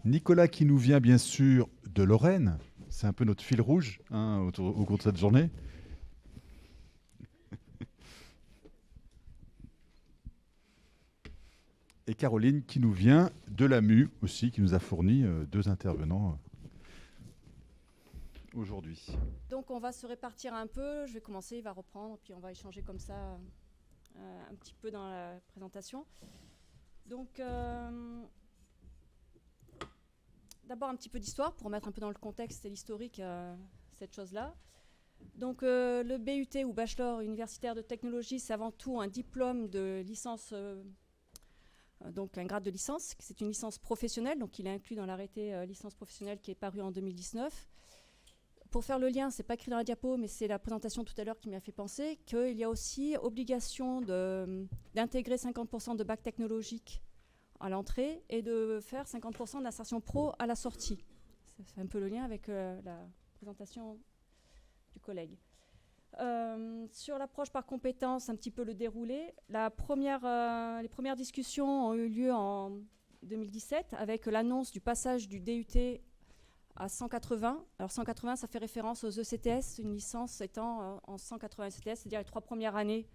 Nicolas qui nous vient bien sûr de Lorraine. C'est un peu notre fil rouge au cours de cette journée. Et Caroline qui nous vient de l'AMU aussi, qui nous a fourni deux intervenants aujourd'hui. Donc on va se répartir un peu, je vais commencer, il va reprendre, puis on va échanger comme ça un petit peu dans la présentation. Donc d'abord un petit peu d'histoire pour mettre un peu dans le contexte et l'historique cette chose-là. Donc le BUT ou Bachelor universitaire de technologie, c'est avant tout un diplôme de licence, donc un grade de licence, c'est une licence professionnelle, donc il est inclus dans l'arrêté licence professionnelle qui est paru en 2019. Pour faire le lien, c'est pas écrit dans la diapo, mais c'est la présentation tout à l'heure qui m'a fait penser qu'il y a aussi obligation d'intégrer 50% de bac technologique à l'entrée et de faire 50% d'insertion pro à la sortie. C'est un peu le lien avec la présentation du collègue. Sur l'approche par compétences, un petit peu le déroulé. Les premières discussions ont eu lieu en 2017 avec l'annonce du passage du DUT à 180. Alors 180, ça fait référence aux ECTS, une licence étant en 180 ECTS, c'est-à-dire les 3 premières années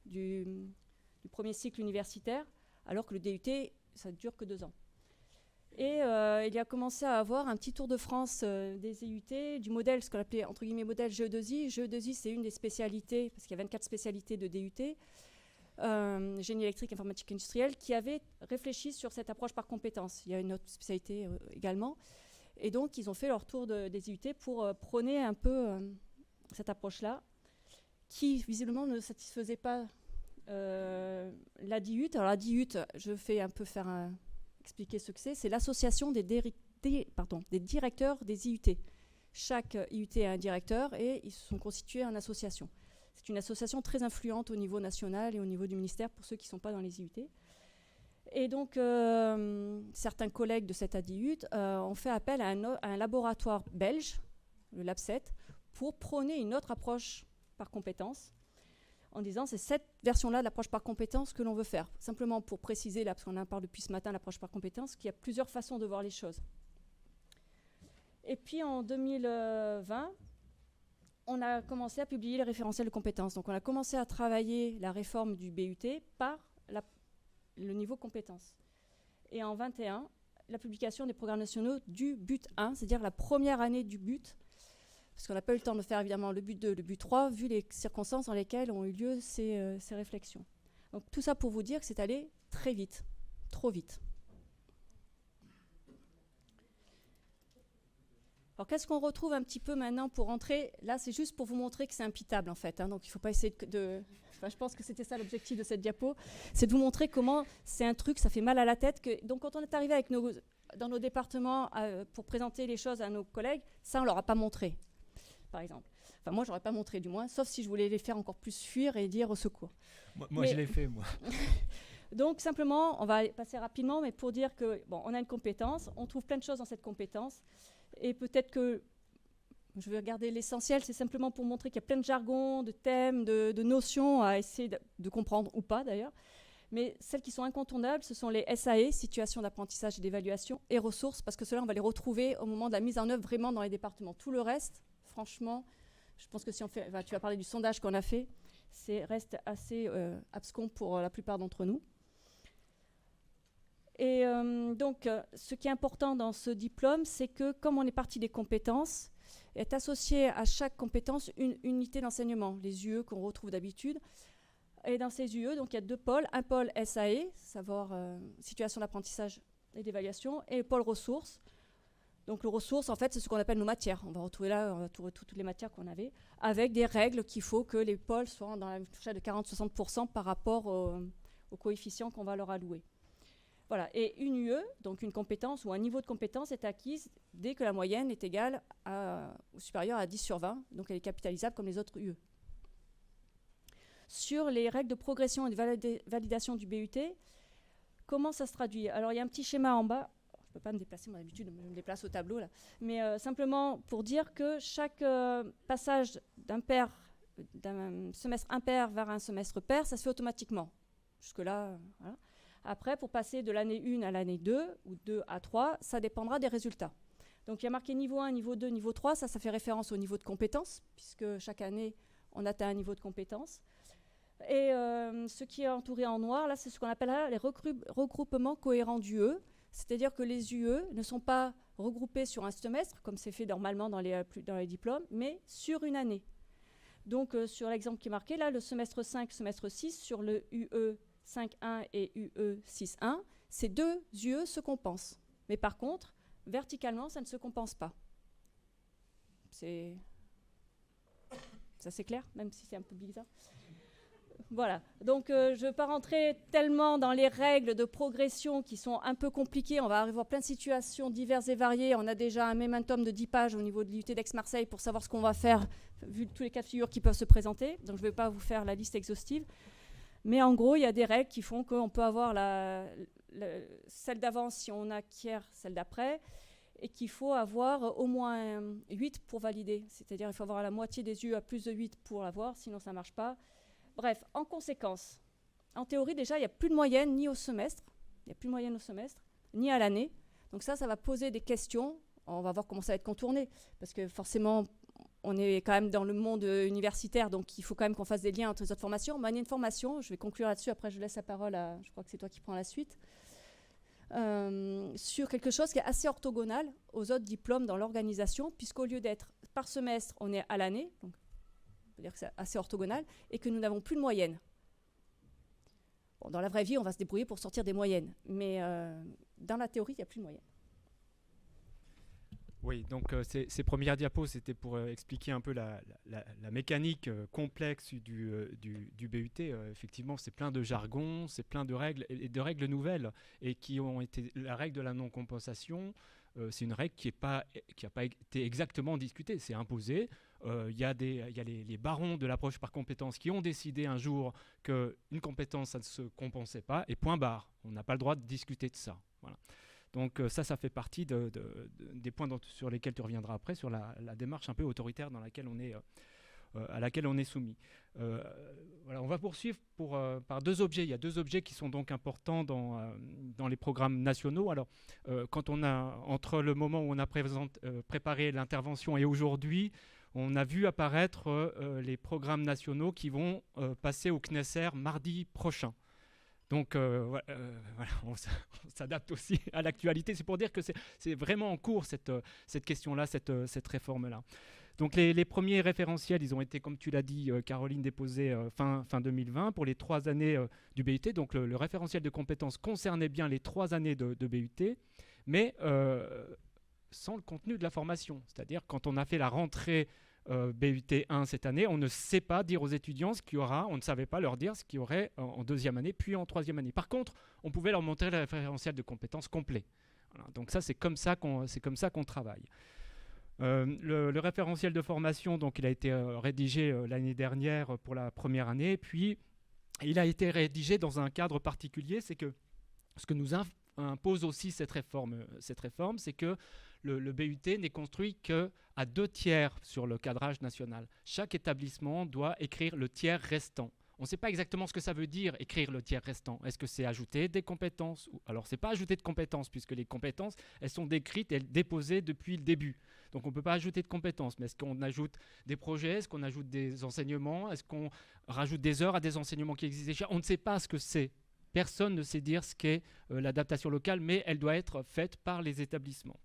du premier cycle universitaire, alors que le DUT, ça ne dure que 2 ans. Et il y a commencé à avoir un petit tour de France des IUT, du modèle, ce qu'on appelait entre guillemets modèle GE2I. GE2I, c'est une des spécialités, parce qu'il y a 24 spécialités de DUT, génie électrique, informatique industrielle, qui avait réfléchi sur cette approche par compétences. Il y a une autre spécialité également. Et donc, ils ont fait leur tour des IUT pour prôner un peu cette approche-là, qui visiblement ne satisfaisait pas la DIUT. Alors, la DIUT, je fais un peu expliquer ce que c'est l'association des directeurs des IUT. Chaque IUT a un directeur et ils sont constitués en association. C'est une association très influente au niveau national et au niveau du ministère pour ceux qui ne sont pas dans les IUT. Et donc, certains collègues de cette ADIUT ont fait appel à un laboratoire belge, le LabSet, pour prôner une autre approche par compétence, en disant c'est cette version-là de l'approche par compétence que l'on veut faire. Simplement pour préciser, là, parce qu'on en parle depuis ce matin, l'approche par compétence, qu'il y a plusieurs façons de voir les choses. Et puis en 2020, on a commencé à publier les référentiels de compétences. Donc on a commencé à travailler la réforme du BUT par le niveau compétence. Et en 2021, la publication des programmes nationaux du but 1, c'est-à-dire la première année du but, parce qu'on n'a pas eu le temps de faire évidemment le but 2, le but 3, vu les circonstances dans lesquelles ont eu lieu ces réflexions. Donc tout ça pour vous dire que c'est allé très vite, trop vite. Alors qu'est-ce qu'on retrouve un petit peu maintenant pour rentrer? Là, c'est juste pour vous montrer que c'est impitable en fait, donc il ne faut pas essayer Enfin, je pense que c'était ça l'objectif de cette diapo, c'est de vous montrer comment c'est un truc, ça fait mal à la tête. Donc quand on est arrivé dans nos départements pour présenter les choses à nos collègues, ça on ne leur a pas montré, par exemple. Enfin moi, je n'aurais pas montré du moins, sauf si je voulais les faire encore plus fuir et dire au secours. Moi je l'ai fait, moi. Donc simplement, on va passer rapidement, mais pour dire que bon, on a une compétence, on trouve plein de choses dans cette compétence, et peut-être que je vais regarder l'essentiel, c'est simplement pour montrer qu'il y a plein de jargons, de thèmes, de notions à essayer de comprendre, ou pas d'ailleurs. Mais celles qui sont incontournables, ce sont les SAE, situations d'apprentissage et d'évaluation, et ressources, parce que cela, on va les retrouver au moment de la mise en œuvre vraiment dans les départements. Tout le reste, franchement, je pense que si on fait, tu vas parler du sondage qu'on a fait, reste assez abscon pour la plupart d'entre nous. Et donc, ce qui est important dans ce diplôme, c'est que comme on est parti des compétences, est associé à chaque compétence une unité d'enseignement, les UE qu'on retrouve d'habitude. Et dans ces UE, donc, il y a 2 pôles. Un pôle SAE, savoir situation d'apprentissage et d'évaluation, et le pôle ressources. Donc le ressources, en fait, c'est ce qu'on appelle nos matières. On va retrouver toutes les matières qu'on avait, avec des règles qu'il faut que les pôles soient dans la fourchette de 40-60% par rapport au coefficient qu'on va leur allouer. Voilà. Et une UE, donc une compétence ou un niveau de compétence est acquise dès que la moyenne est égale ou supérieure à 10 sur 20, donc elle est capitalisable comme les autres UE. Sur les règles de progression et de validation du BUT, comment ça se traduit? Alors il y a un petit schéma en bas, je ne peux pas me déplacer, moi d'habitude je me déplace au tableau là, mais simplement pour dire que chaque passage d'un semestre impair vers un semestre pair, ça se fait automatiquement. Jusque-là, voilà. Après, pour passer de l'année 1 à l'année 2, ou 2 à 3, ça dépendra des résultats. Donc il y a marqué niveau 1, niveau 2, niveau 3, ça fait référence au niveau de compétence, puisque chaque année, on atteint un niveau de compétence. Et ce qui est entouré en noir, là, c'est ce qu'on appelle les regroupements cohérents d'UE, c'est-à-dire que les UE ne sont pas regroupés sur un semestre, comme c'est fait normalement dans les diplômes, mais sur une année. Donc sur l'exemple qui est marqué, là, le semestre 5, semestre 6, sur le UE 5.1 et UE 6.1, ces deux UE se compensent. Mais par contre, verticalement, ça ne se compense pas. Ça c'est clair, même si c'est un peu bizarre. Voilà, donc je ne vais pas rentrer tellement dans les règles de progression qui sont un peu compliquées. On va arriver à plein de situations diverses et variées. On a déjà un momentum de 10 pages au niveau de l'IUT d'Aix-Marseille pour savoir ce qu'on va faire, vu tous les cas de figure qui peuvent se présenter. Donc je ne vais pas vous faire la liste exhaustive. Mais en gros, il y a des règles qui font qu'on peut avoir celle d'avant si on acquiert celle d'après, et qu'il faut avoir au moins 8 pour valider. C'est-à-dire qu'il faut avoir la moitié des UE à plus de 8 pour l'avoir, sinon ça ne marche pas. Bref, en conséquence, en théorie, déjà, il n'y a plus de moyenne ni au semestre, ni à l'année. Donc ça va poser des questions. On va voir comment ça va être contourné, parce que forcément, on est quand même dans le monde universitaire, donc il faut quand même qu'on fasse des liens entre les autres formations. Mais il y a une formation, je vais conclure là-dessus, après je laisse la parole à, je crois que c'est toi qui prends la suite, sur quelque chose qui est assez orthogonal aux autres diplômes dans l'organisation, puisqu'au lieu d'être par semestre, on est à l'année, donc on peut dire que c'est assez orthogonal, et que nous n'avons plus de moyenne. Bon, dans la vraie vie, on va se débrouiller pour sortir des moyennes, mais dans la théorie, il n'y a plus de moyenne. Oui, donc ces premières diapos, c'était pour expliquer un peu la mécanique complexe du BUT. Effectivement, c'est plein de jargon, c'est plein de règles, et de règles nouvelles, et qui ont été la règle de la non-compensation. C'est une règle qui n'a pas été exactement discutée, c'est imposé. Il y a les barons de l'approche par compétence qui ont décidé un jour qu'une compétence, ça ne se compensait pas, et point barre. On n'a pas le droit de discuter de ça. Voilà. Donc ça fait partie des points sur lesquels tu reviendras après, sur la démarche un peu autoritaire dans laquelle à laquelle on est soumis. Voilà, on va poursuivre par deux objets. Il y a deux objets qui sont donc importants dans les programmes nationaux. Alors, entre le moment où on a préparé l'intervention et aujourd'hui, on a vu apparaître les programmes nationaux qui vont passer au CNESER mardi prochain. Donc voilà, on s'adapte aussi à l'actualité. C'est pour dire que c'est vraiment en cours cette question-là, cette réforme-là. Donc les premiers référentiels, ils ont été, comme tu l'as dit, Caroline, déposés fin 2020 pour les 3 années du BUT. Donc le référentiel de compétences concernait bien les 3 années de BUT, mais sans le contenu de la formation. C'est-à-dire quand on a fait la rentrée BUT 1 cette année, on ne sait pas dire aux étudiants ce qu'il y aura, on ne savait pas leur dire ce qu'il y aurait en 2e année, puis en 3e année. Par contre, on pouvait leur montrer le référentiel de compétences complet. Voilà, donc ça, c'est comme ça qu'on travaille. Le référentiel de formation, donc, il a été rédigé l'année dernière pour la première année, puis il a été rédigé dans un cadre particulier, c'est que ce que nous impose aussi cette réforme, c'est que le BUT n'est construit qu'à 2/3 sur le cadrage national. Chaque établissement doit écrire le tiers restant. On ne sait pas exactement ce que ça veut dire, écrire le tiers restant. Est-ce que c'est ajouter des compétences ? Alors, ce n'est pas ajouter de compétences, puisque les compétences, elles sont décrites et déposées depuis le début. Donc, on ne peut pas ajouter de compétences. Mais est-ce qu'on ajoute des projets ? Est-ce qu'on ajoute des enseignements ? Est-ce qu'on rajoute des heures à des enseignements qui existent déjà ? On ne sait pas ce que c'est. Personne ne sait dire ce qu'est l'adaptation locale, mais elle doit être faite par les établissements.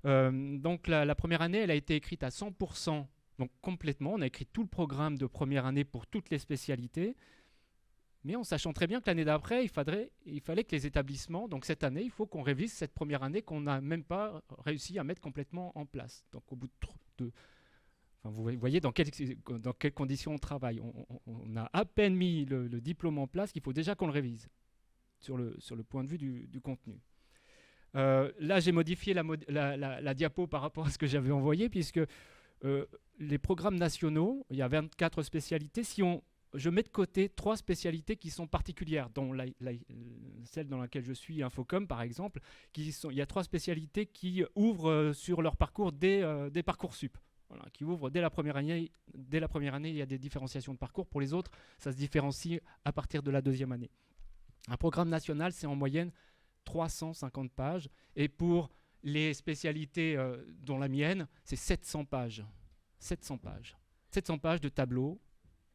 Donc la première année, elle a été écrite à 100%, donc complètement. On a écrit tout le programme de première année pour toutes les spécialités, mais en sachant très bien que l'année d'après, il fallait que les établissements, donc cette année, il faut qu'on révise cette première année qu'on n'a même pas réussi à mettre complètement en place. Donc au bout enfin, vous voyez dans quelles conditions on travaille. On a à peine mis le diplôme en place qu'il faut déjà qu'on le révise sur le point de vue du contenu. Là, j'ai modifié la diapo par rapport à ce que j'avais envoyé, puisque les programmes nationaux, il y a 24 spécialités. Je mets de côté 3 spécialités qui sont particulières, dont celle dans laquelle je suis, Infocom par exemple, il y a 3 spécialités qui ouvrent sur leur parcours des Parcoursup. Voilà, qui ouvrent dès la première année. Dès la première année, il y a des différenciations de parcours. Pour les autres, ça se différencie à partir de la 2e année. Un programme national, c'est en moyenne 350 pages. Et pour les spécialités dont la mienne, c'est 700 pages. 700 pages. 700 pages de tableaux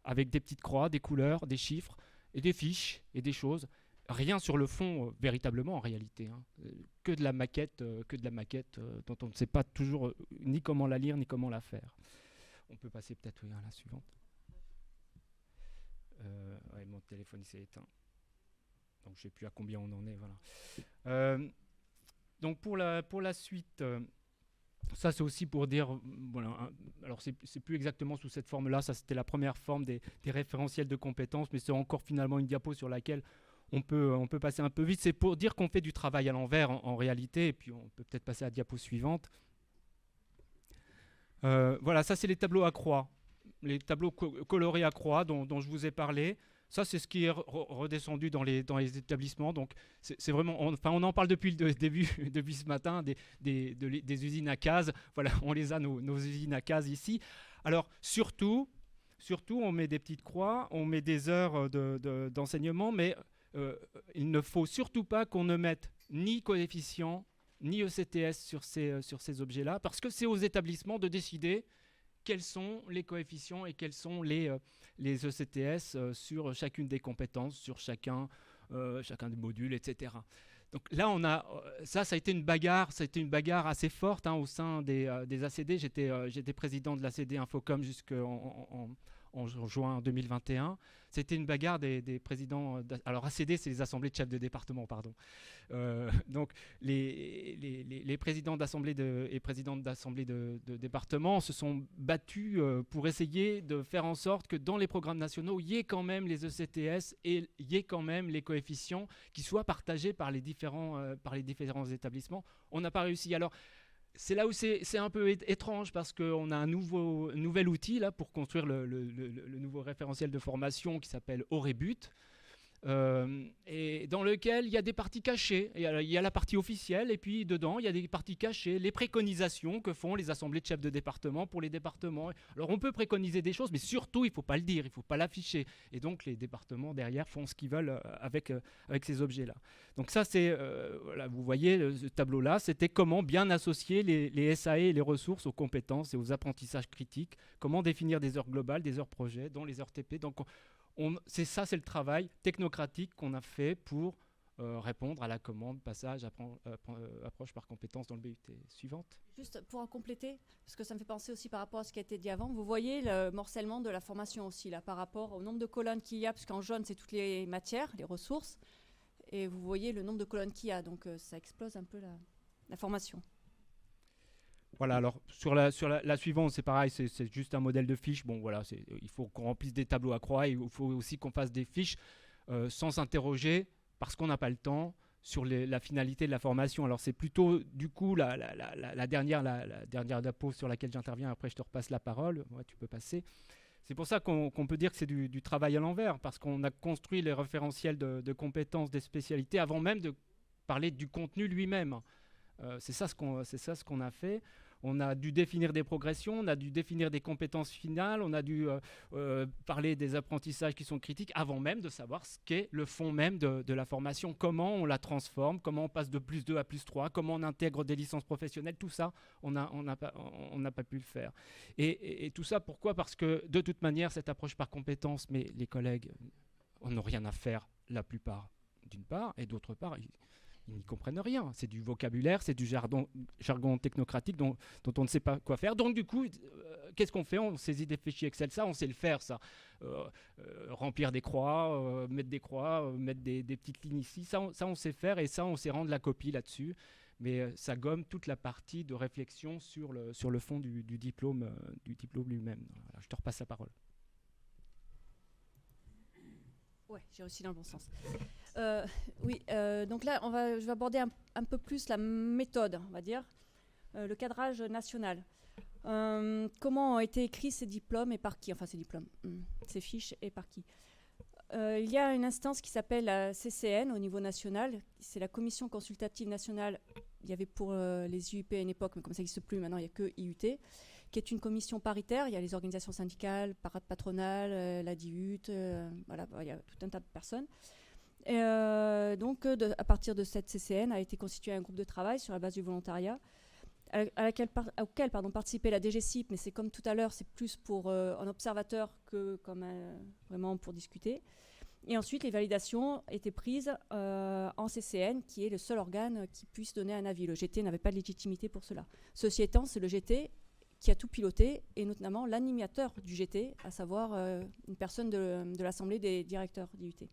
avec des petites croix, des couleurs, des chiffres et des fiches et des choses. Rien sur le fond, véritablement, en réalité. Hein. Que de la maquette dont on ne sait pas toujours ni comment la lire, ni comment la faire. On peut passer peut-être à la suivante. Ouais, mon téléphone s'est éteint. Donc je ne sais plus à combien on en est. Voilà. Donc pour la suite, ça c'est aussi pour dire, voilà, alors c'est plus exactement sous cette forme-là, ça c'était la première forme des référentiels de compétences, mais c'est encore finalement une diapo sur laquelle on peut passer un peu vite. C'est pour dire qu'on fait du travail à l'envers en réalité, et puis on peut peut-être passer à la diapo suivante. Voilà, ça c'est les tableaux à croix, les tableaux colorés à croix dont je vous ai parlé. Ça, c'est ce qui est redescendu dans les établissements. Donc, c'est vraiment, on en parle depuis le début, depuis ce matin, des usines à gaz. Voilà, on les a, nos usines à gaz ici. Alors, surtout, on met des petites croix, on met des heures d'enseignement, mais il ne faut surtout pas qu'on ne mette ni coefficient, ni ECTS sur ces objets-là, parce que c'est aux établissements de décider quels sont les coefficients et quels sont les ECTS sur chacune des compétences, sur chacun des modules, etc. Donc là, ça a été une bagarre assez forte hein, au sein des ACD. J'étais président de l'ACD Infocom en juin 2021. C'était une bagarre des présidents. Alors ACD, c'est les assemblées de chefs de département, pardon. Donc les présidents d'assemblée et présidentes d'assemblée de département se sont battus pour essayer de faire en sorte que dans les programmes nationaux, il y ait quand même les ECTS et il y ait quand même les coefficients qui soient partagés par les différents établissements. On n'a pas réussi. Alors, c'est là où c'est un peu étrange parce qu'on a un nouvel outil là, pour construire le nouveau référentiel de formation qui s'appelle Orebut, et dans lequel il y a des parties cachées. Il y a la partie officielle et puis dedans il y a des parties cachées, les préconisations que font les assemblées de chefs de département pour les départements. Alors on peut préconiser des choses, mais surtout il ne faut pas le dire, il ne faut pas l'afficher. Et donc les départements derrière font ce qu'ils veulent avec ces objets-là. Donc ça c'est, voilà, vous voyez ce tableau-là, c'était comment bien associer les SAE et les ressources aux compétences et aux apprentissages critiques, comment définir des heures globales, des heures projets, dont les heures TP. Donc c'est le travail technocratique qu'on a fait pour répondre à la commande passage approche par compétence dans le BUT. Suivante. Juste pour en compléter, parce que ça me fait penser aussi par rapport à ce qui a été dit avant, vous voyez le morcellement de la formation aussi, là, par rapport au nombre de colonnes qu'il y a, parce qu'en jaune, c'est toutes les matières, les ressources, et vous voyez le nombre de colonnes qu'il y a, donc ça explose un peu la formation. Voilà, alors sur la suivante, c'est pareil, c'est juste un modèle de fiche. Bon, voilà, il faut qu'on remplisse des tableaux à croix, et il faut aussi qu'on fasse des fiches sans s'interroger, parce qu'on n'a pas le temps, sur la finalité de la formation. Alors c'est plutôt, du coup, la dernière diapo sur laquelle j'interviens, après je te repasse la parole, ouais, tu peux passer. C'est pour ça qu'on peut dire que c'est du travail à l'envers, parce qu'on a construit les référentiels de compétences, des spécialités, avant même de parler du contenu lui-même. C'est ça ce qu'on a fait. On a dû définir des progressions, on a dû définir des compétences finales, on a dû parler des apprentissages qui sont critiques avant même de savoir ce qu'est le fond même de la formation, comment on la transforme, comment on passe de +2 à +3, comment on intègre des licences professionnelles, tout ça, on n'a pas pu le faire. Et tout ça, pourquoi ? Parce que de toute manière, cette approche par compétences, mais les collègues n'ont rien à faire la plupart, d'une part, et d'autre part, ils n'y comprennent rien. C'est du vocabulaire, c'est du jargon technocratique dont on ne sait pas quoi faire. Donc du coup, qu'est-ce qu'on fait ? On saisit des fichiers Excel, ça, on sait le faire, ça. Remplir des croix, mettre des croix, mettre des petites lignes ici, ça on sait faire, et ça on sait rendre la copie là-dessus. Mais ça gomme toute la partie de réflexion sur le fond du diplôme lui-même. Voilà, je te repasse la parole. Ouais, j'ai réussi dans le bon sens. Oui, donc là, je vais aborder un peu plus la méthode, on va dire, le cadrage national. Comment ont été écrits ces diplômes et par qui ? Enfin, ces fiches et par qui ? Il y a une instance qui s'appelle la CCN au niveau national. C'est la Commission consultative nationale. Il y avait pour les IUP à une époque, mais comme ça n'existe plus, maintenant il n'y a que IUT, qui est une commission paritaire. Il y a les organisations syndicales, patronales, la DIUT, voilà, il y a tout un tas de personnes. Donc, à partir de cette CCN, a été constitué un groupe de travail sur la base du volontariat, auquel participait la DGCIP, mais c'est comme tout à l'heure, c'est plus pour un observateur que comme vraiment pour discuter. Et ensuite, les validations étaient prises en CCN, qui est le seul organe qui puisse donner un avis. Le GT n'avait pas de légitimité pour cela. Ceci étant, c'est le GT qui a tout piloté, et notamment l'animateur du GT, à savoir une personne de l'Assemblée des directeurs d'IUT.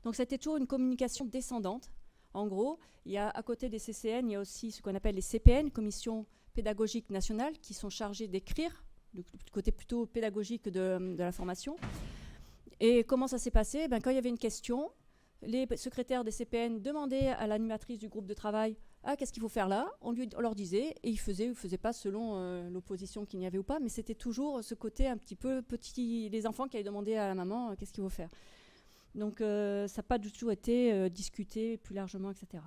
Donc c'était toujours une communication descendante. En gros, il y a à côté des CCN, il y a aussi ce qu'on appelle les CPN, Commissions pédagogiques nationales, qui sont chargées d'écrire, du côté plutôt pédagogique de la formation. Et comment ça s'est passé ? Quand il y avait une question, les secrétaires des CPN demandaient à l'animatrice du groupe de travail « Ah, qu'est-ce qu'il faut faire là ?» On leur disait, et ils faisaient ou ne faisaient pas selon l'opposition qu'il y avait ou pas, mais c'était toujours ce côté un petit peu petit, les enfants qui allaient demander à la maman « Qu'est-ce qu'il faut faire ?» Donc ça n'a pas du tout été discuté plus largement, etc.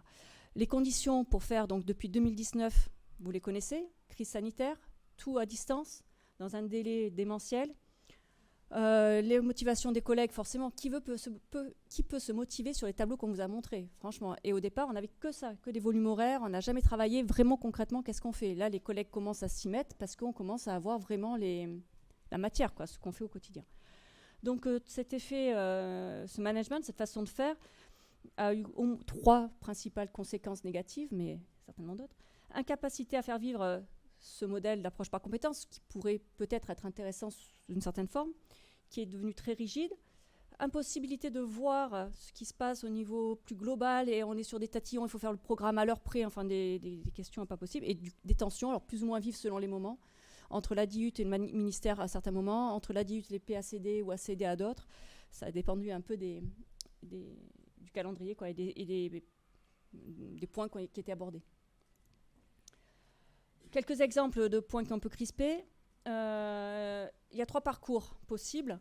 Les conditions pour faire, donc depuis 2019, vous les connaissez, crise sanitaire, tout à distance, dans un délai démentiel. Les motivations des collègues, forcément, qui peut se motiver sur les tableaux qu'on vous a montrés, franchement. Et au départ, on n'avait que ça, que des volumes horaires, on n'a jamais travaillé vraiment concrètement qu'est-ce qu'on fait. Là, les collègues commencent à s'y mettre parce qu'on commence à avoir vraiment la matière, quoi, ce qu'on fait au quotidien. Donc cet effet, ce management, cette façon de faire, a eu 3 principales conséquences négatives, mais certainement d'autres. Incapacité à faire vivre ce modèle d'approche par compétence, qui pourrait peut-être être intéressant d'une certaine forme, qui est devenu très rigide. Impossibilité de voir ce qui se passe au niveau plus global, et on est sur des tatillons, il faut faire le programme à l'heure près, enfin des questions pas possibles, et des tensions, alors plus ou moins vives selon les moments, entre l'ADIUT et le ministère à certains moments, entre l'ADIUT et les PACD ou ACD à d'autres. Ça a dépendu un peu du calendrier, quoi, et des points qui étaient abordés. Quelques exemples de points qu'on peut crisper. Il y a 3 parcours possibles.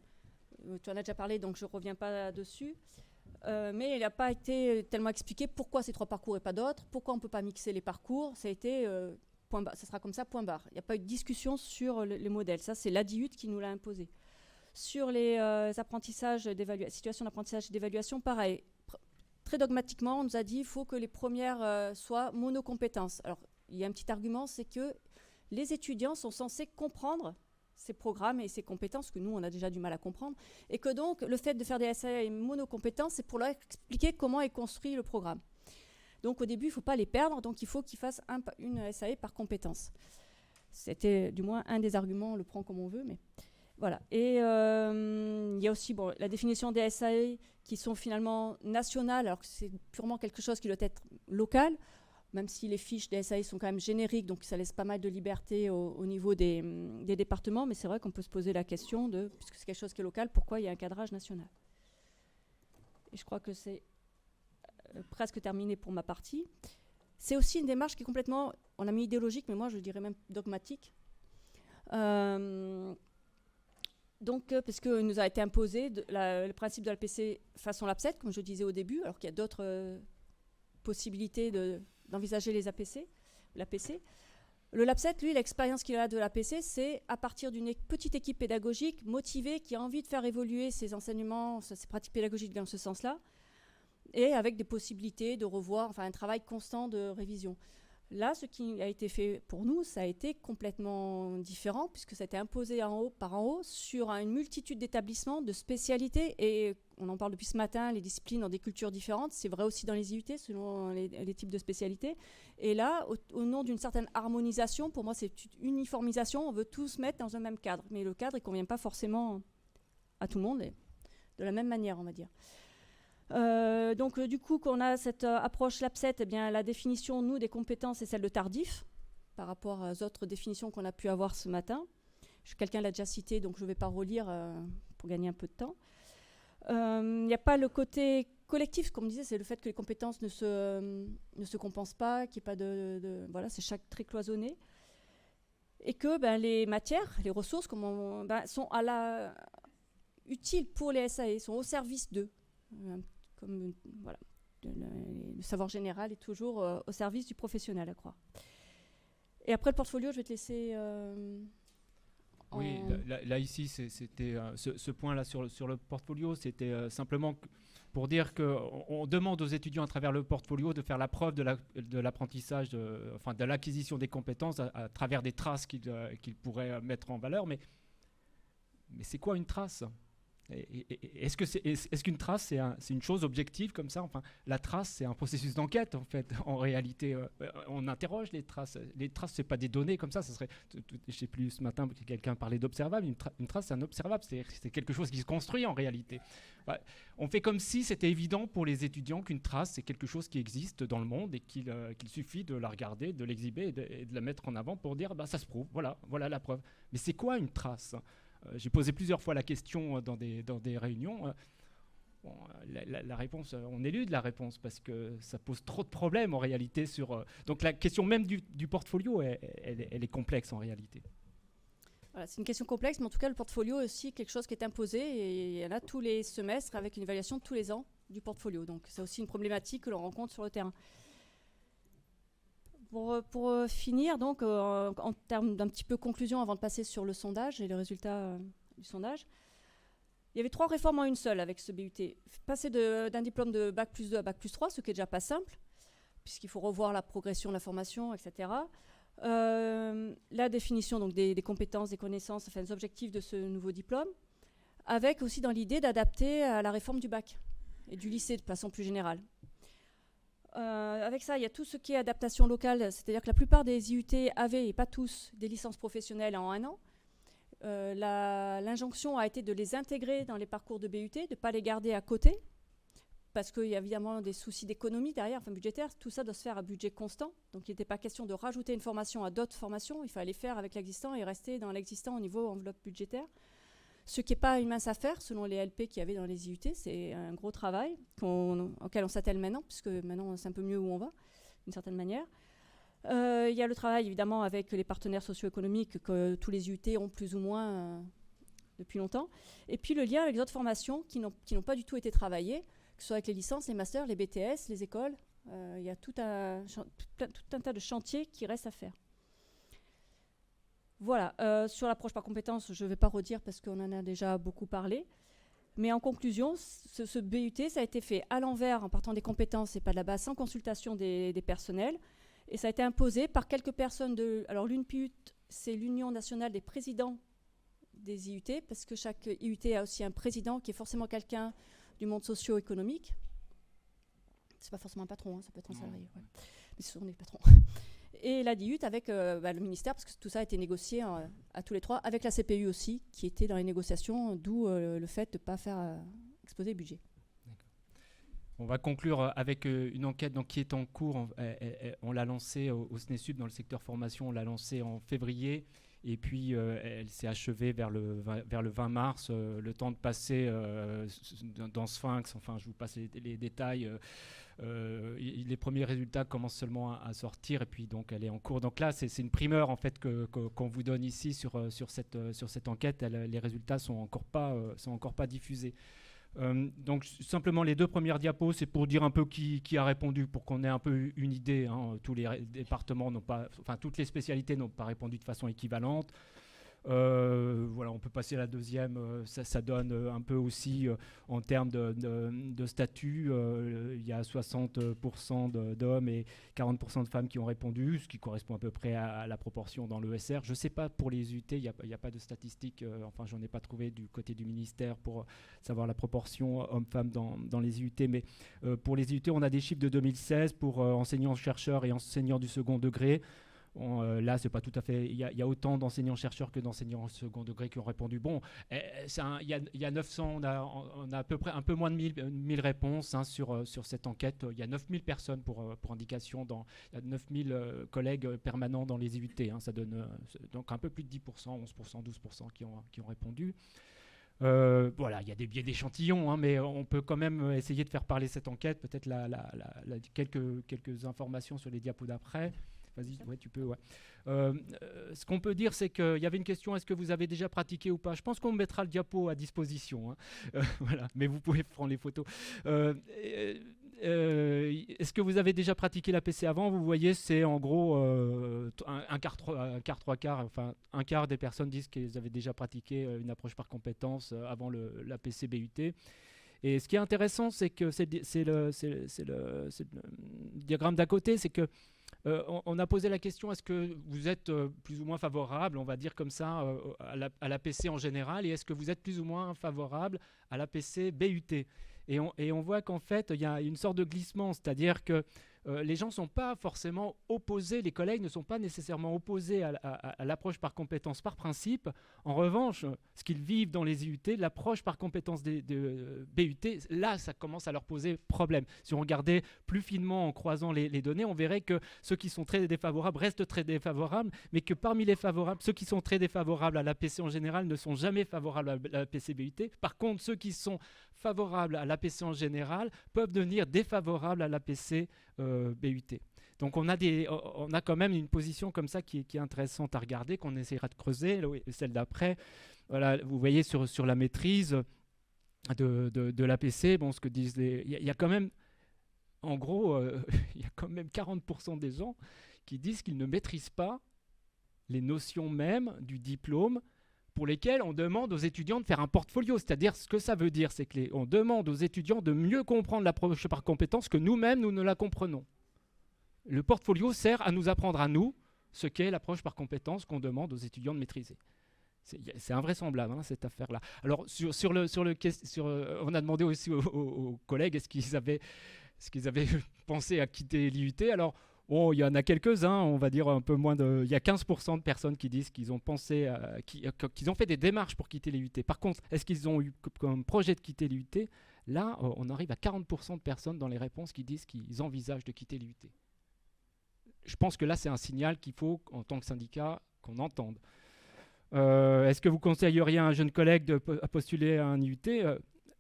Tu en as déjà parlé, donc je ne reviens pas dessus. Mais il n'a pas été tellement expliqué pourquoi ces 3 parcours et pas d'autres, pourquoi on ne peut pas mixer les parcours. Ça a été... ça sera comme ça, point barre. Il n'y a pas eu de discussion sur les modèles. Ça, c'est l'ADIUT qui nous l'a imposé. Sur les situations d'apprentissage et d'évaluation, pareil. Très dogmatiquement, on nous a dit qu'il faut que les premières soient monocompétences. Alors, il y a un petit argument, c'est que les étudiants sont censés comprendre ces programmes et ces compétences que nous, on a déjà du mal à comprendre. Et que donc, le fait de faire des SAE monocompétences, c'est pour leur expliquer comment est construit le programme. Donc au début, il ne faut pas les perdre, donc il faut qu'ils fassent une SAE par compétence. C'était du moins un des arguments, on le prend comme on veut, mais voilà. Et il y a aussi la définition des SAE qui sont finalement nationales, alors que c'est purement quelque chose qui doit être local, même si les fiches des SAE sont quand même génériques, donc ça laisse pas mal de liberté au niveau des départements, mais c'est vrai qu'on peut se poser la question de, puisque c'est quelque chose qui est local, pourquoi il y a un cadrage national. Et je crois que c'est presque terminé pour ma partie. C'est aussi une démarche qui est complètement, on a mis idéologique, mais moi je dirais même dogmatique. Donc, parce qu'il nous a été imposé le principe de l'APC façon LAPSET, comme je disais au début, alors qu'il y a d'autres possibilités d'envisager les APC, l'APC. Le LAPSET, lui, l'expérience qu'il a de l'APC, c'est à partir d'une petite équipe pédagogique motivée qui a envie de faire évoluer ses enseignements, ses pratiques pédagogiques dans ce sens-là, et avec des possibilités de revoir, enfin un travail constant de révision. Là, ce qui a été fait pour nous, ça a été complètement différent, puisque ça a été imposé par en haut sur une multitude d'établissements, de spécialités, et on en parle depuis ce matin, les disciplines ont des cultures différentes, c'est vrai aussi dans les IUT, selon les types de spécialités. Et là, au nom d'une certaine harmonisation, pour moi c'est une uniformisation, on veut tous se mettre dans un même cadre, mais le cadre, il ne convient pas forcément à tout le monde, et de la même manière, on va dire. Donc du coup, quand on a cette approche LAPSET, eh bien, la définition, nous, des compétences, c'est celle de tardif, par rapport aux autres définitions qu'on a pu avoir ce matin. Quelqu'un l'a déjà cité, donc je ne vais pas relire pour gagner un peu de temps. Il n'y a pas le côté collectif, comme on disait, c'est le fait que les compétences ne se compensent pas, qu'il n'y ait pas voilà, c'est très cloisonné. Et que les matières, les ressources, sont utiles pour les SAE, sont au service d'eux. Voilà, le savoir général est toujours au service du professionnel, à croire. Et après le portfolio, je vais te laisser Oui, là ici, c'était ce point-là sur le portfolio, c'était simplement pour dire qu'on demande aux étudiants à travers le portfolio de faire la preuve de l'apprentissage, de l'acquisition des compétences à travers des traces qu'ils pourraient mettre en valeur. Mais c'est quoi une trace ? Est-ce qu'une trace, c'est une chose objective comme ça ? Enfin, la trace, c'est un processus d'enquête, en fait. En réalité, on interroge les traces. Les traces, c'est pas des données comme ça. Ça serait, je sais plus, ce matin, quelqu'un parlait d'observable. Une trace, c'est un observable. C'est quelque chose qui se construit en réalité. Enfin, on fait comme si c'était évident pour les étudiants qu'une trace, c'est quelque chose qui existe dans le monde et qu'il suffit de la regarder, de l'exhiber et de la mettre en avant pour dire, ça se prouve, voilà la preuve. Mais c'est quoi une trace ? J'ai posé plusieurs fois la question dans des réunions. La réponse, on élude la réponse parce que ça pose trop de problèmes en réalité. Donc la question même du portfolio, elle est complexe en réalité. Voilà, c'est une question complexe, mais en tout cas, le portfolio est aussi quelque chose qui est imposé et il y en a tous les semestres avec une évaluation tous les ans du portfolio. Donc c'est aussi une problématique que l'on rencontre sur le terrain. Pour finir, donc, en termes d'un petit peu conclusion, avant de passer sur le sondage et les résultats du sondage, il y avait 3 réformes en une seule avec ce BUT. Passer d'un diplôme de Bac+2 à Bac+3, ce qui est déjà pas simple, puisqu'il faut revoir la progression de la formation, etc. La définition donc, des compétences, des connaissances, enfin, des objectifs de ce nouveau diplôme, avec aussi dans l'idée d'adapter à la réforme du bac et du lycée de façon plus générale. Avec ça, il y a tout ce qui est adaptation locale, c'est-à-dire que la plupart des IUT avaient, et pas tous, des licences professionnelles en 1 an. L'injonction a été de les intégrer dans les parcours de BUT, de ne pas les garder à côté, parce qu'il y a évidemment des soucis d'économie derrière, enfin budgétaire. Tout ça doit se faire à budget constant. Donc il n'était pas question de rajouter une formation à d'autres formations. Il fallait faire avec l'existant et rester dans l'existant au niveau enveloppe budgétaire. Ce qui n'est pas une mince affaire, selon les LP qu'il y avait dans les IUT. C'est un gros travail auquel on s'attelle maintenant, puisque maintenant on sait un peu mieux où on va, d'une certaine manière. Il y a le travail, évidemment, avec les partenaires socio-économiques que tous les IUT ont plus ou moins depuis longtemps. Et puis le lien avec les autres formations qui n'ont pas du tout été travaillées, que ce soit avec les licences, les masters, les BTS, les écoles. Il y a tout un tas de chantiers qui restent à faire. Voilà, sur l'approche par compétences, je ne vais pas redire parce qu'on en a déjà beaucoup parlé. Mais en conclusion, ce BUT, ça a été fait à l'envers en partant des compétences et pas de la base, sans consultation des personnels. Et ça a été imposé par quelques personnes Alors l'UNPIUT, c'est l'Union nationale des présidents des IUT, parce que chaque IUT a aussi un président qui est forcément quelqu'un du monde socio-économique. C'est pas forcément un patron, ça peut être un salarié. Ouais. Mais ce sont des patrons. Et la DIUT avec le ministère, parce que tout ça a été négocié à tous les 3, avec la CPU aussi, qui était dans les négociations, d'où le fait de ne pas faire exploser le budget. On va conclure avec une enquête qui est en cours. On l'a lancée au SNESUB dans le secteur formation, on l'a lancée en février. Et puis, elle s'est achevée vers le 20 mars, le temps de passer dans Sphinx. Enfin, je vous passe les détails. Les premiers résultats commencent seulement à sortir, et puis donc elle est en cours. Donc là, c'est une primeur en fait qu'on vous donne ici sur cette enquête. Les résultats sont encore pas diffusés. Donc simplement les 2 premières diapos, c'est pour dire un peu qui a répondu, pour qu'on ait un peu une idée. Tous les départements toutes les spécialités n'ont pas répondu de façon équivalente. Voilà, on peut passer à la deuxième. Ça donne un peu aussi en termes de statut. Il y a 60% d'hommes et 40% de femmes qui ont répondu, ce qui correspond à peu près à la proportion dans l'ESR. Je ne sais pas pour les UT, il n'y a pas de statistiques. Enfin, j'en ai pas trouvé du côté du ministère pour savoir la proportion hommes-femmes dans les IUT. Mais pour les IUT, on a des chiffres de 2016 pour enseignants-chercheurs et enseignants du second degré. Là, c'est pas tout à fait. Il y a autant d'enseignants-chercheurs que d'enseignants au second degré qui ont répondu. Bon, il y a 900, on a à peu près un peu moins de 1000 réponses sur cette enquête. Il y a 9000 personnes pour indication. Il y a 9000 collègues permanents dans les IUT. Ça donne donc un peu plus de 10%, 11%, 12% qui ont répondu. Voilà, il y a des biais d'échantillons, mais on peut quand même essayer de faire parler cette enquête. Peut-être quelques informations sur les diapos d'après. Vas-y, ouais, tu peux. Ouais. Ce qu'on peut dire, c'est qu'il y avait une question, est-ce que vous avez déjà pratiqué ou pas ? Je pense qu'on mettra le diapo à disposition. Voilà, mais vous pouvez prendre les photos. est-ce que vous avez déjà pratiqué l'APC avant? Vous voyez, c'est en gros un quart, trois quarts, enfin un quart des personnes disent qu'ils avaient déjà pratiqué une approche par compétence avant l'APC BUT. Et ce qui est intéressant, c'est que c'est le diagramme d'à côté, c'est que on a posé la question, est-ce que vous êtes plus ou moins favorable, on va dire comme ça, à l'APC en général, et est-ce que vous êtes plus ou moins favorable à l'APC BUT? Et on voit qu'en fait, il y a une sorte de glissement, c'est-à-dire que les gens ne sont pas forcément opposés, les collègues ne sont pas nécessairement opposés à l'approche par compétence par principe. En revanche, ce qu'ils vivent dans les IUT, l'approche par compétence de BUT, là, ça commence à leur poser problème. Si on regardait plus finement en croisant les données, on verrait que ceux qui sont très défavorables restent très défavorables, mais que parmi les favorables, ceux qui sont très défavorables à l'APC en général ne sont jamais favorables à l'APC BUT. Par contre, ceux qui sont favorables à l'APC en général peuvent devenir défavorables à l'APC BUT. Donc on a quand même une position comme ça qui est intéressante à regarder, qu'on essaiera de creuser, celle d'après. Voilà, vous voyez sur la maîtrise de l'APC, bon, ce que disent il y a quand même, en gros, il y a quand même 40% des gens qui disent qu'ils ne maîtrisent pas les notions même du diplôme, pour lesquels on demande aux étudiants de faire un portfolio. C'est-à-dire, ce que ça veut dire, c'est qu'on demande aux étudiants de mieux comprendre l'approche par compétence que nous-mêmes, nous ne la comprenons. Le portfolio sert à nous apprendre à nous ce qu'est l'approche par compétence qu'on demande aux étudiants de maîtriser. C'est invraisemblable, hein, cette affaire-là. Alors, on a demandé aussi aux collègues est-ce qu'ils avaient pensé à quitter l'IUT. Alors, il y en a quelques-uns, on va dire un peu moins de... Il y a 15% de personnes qui disent qu'ils ont pensé, qu'ils ont fait des démarches pour quitter l'IUT. Par contre, est-ce qu'ils ont eu comme projet de quitter l'IUT? Là, on arrive à 40% de personnes dans les réponses qui disent qu'ils envisagent de quitter l'IUT. Je pense que là, c'est un signal qu'il faut, en tant que syndicat, qu'on entende. Est-ce que vous conseilleriez à un jeune collègue de postuler à un IUT?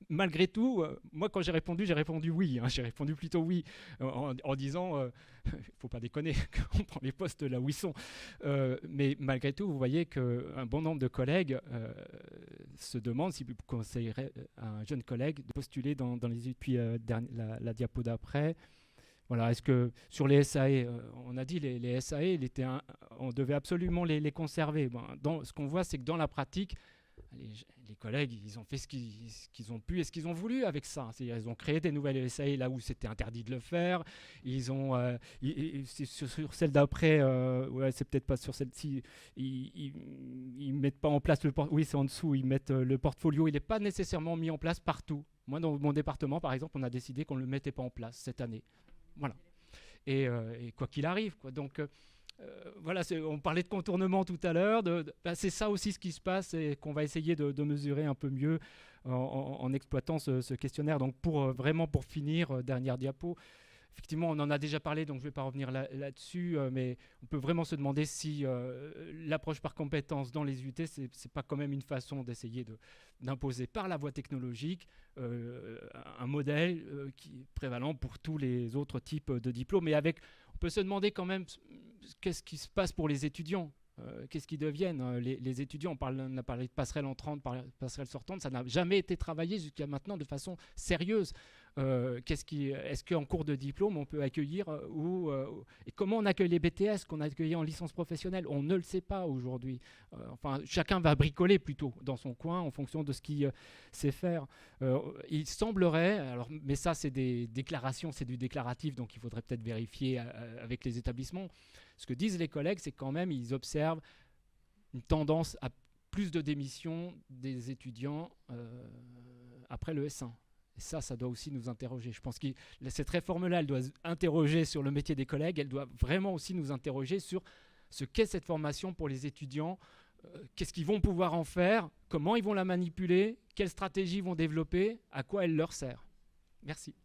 Malgré tout, moi quand j'ai répondu oui, hein, j'ai répondu plutôt oui, en disant, il ne faut pas déconner, on prend les postes là où ils sont. Mais malgré tout, vous voyez qu'un bon nombre de collègues se demandent si vous conseillerez à un jeune collègue de postuler dans les études. Puis la diapo d'après, voilà, est-ce que sur les SAE, on a dit les SAE, on devait absolument les conserver. Ce qu'on voit, c'est que dans la pratique, les collègues, ils ont fait ce qu'ils ont pu et ce qu'ils ont voulu avec ça. C'est-à-dire, ils ont créé des nouvelles SAE là où c'était interdit de le faire. Ils ont, sur celle d'après, c'est peut-être pas sur celle-ci, ils mettent pas en place le portfolio. Oui, c'est en dessous, ils mettent le portfolio. Il n'est pas nécessairement mis en place partout. Moi, dans mon département, par exemple, on a décidé qu'on ne le mettait pas en place cette année. Voilà. Et quoi qu'il arrive, quoi. Donc, voilà, on parlait de contournement tout à l'heure, c'est ça aussi ce qui se passe et qu'on va essayer de mesurer un peu mieux en exploitant ce questionnaire. Donc vraiment pour finir, dernière diapo, effectivement on en a déjà parlé, donc je ne vais pas revenir là-dessus, mais on peut vraiment se demander si l'approche par compétence dans les UT, c'est pas quand même une façon d'essayer d'imposer par la voie technologique un modèle qui est prévalent pour tous les autres types de diplômes. Mais on peut se demander quand même qu'est-ce qui se passe pour les étudiants, qu'est-ce qu'ils deviennent. Les étudiants, on a parlé de passerelle entrante, passerelle sortante, ça n'a jamais été travaillé jusqu'à maintenant de façon sérieuse. Est-ce qu'en cours de diplôme, on peut accueillir et comment on accueille les BTS qu'on a accueillis en licence professionnelle? On ne le sait pas aujourd'hui. Enfin, chacun va bricoler plutôt dans son coin en fonction de ce qu'il sait faire. Il semblerait, mais ça c'est des déclarations, c'est du déclaratif, donc il faudrait peut-être vérifier avec les établissements. Ce que disent les collègues, c'est quand même ils observent une tendance à plus de démissions des étudiants après le S1. Et ça doit aussi nous interroger. Je pense que cette réforme-là, elle doit interroger sur le métier des collègues, elle doit vraiment aussi nous interroger sur ce qu'est cette formation pour les étudiants, qu'est-ce qu'ils vont pouvoir en faire, comment ils vont la manipuler, quelles stratégies ils vont développer, à quoi elle leur sert. Merci.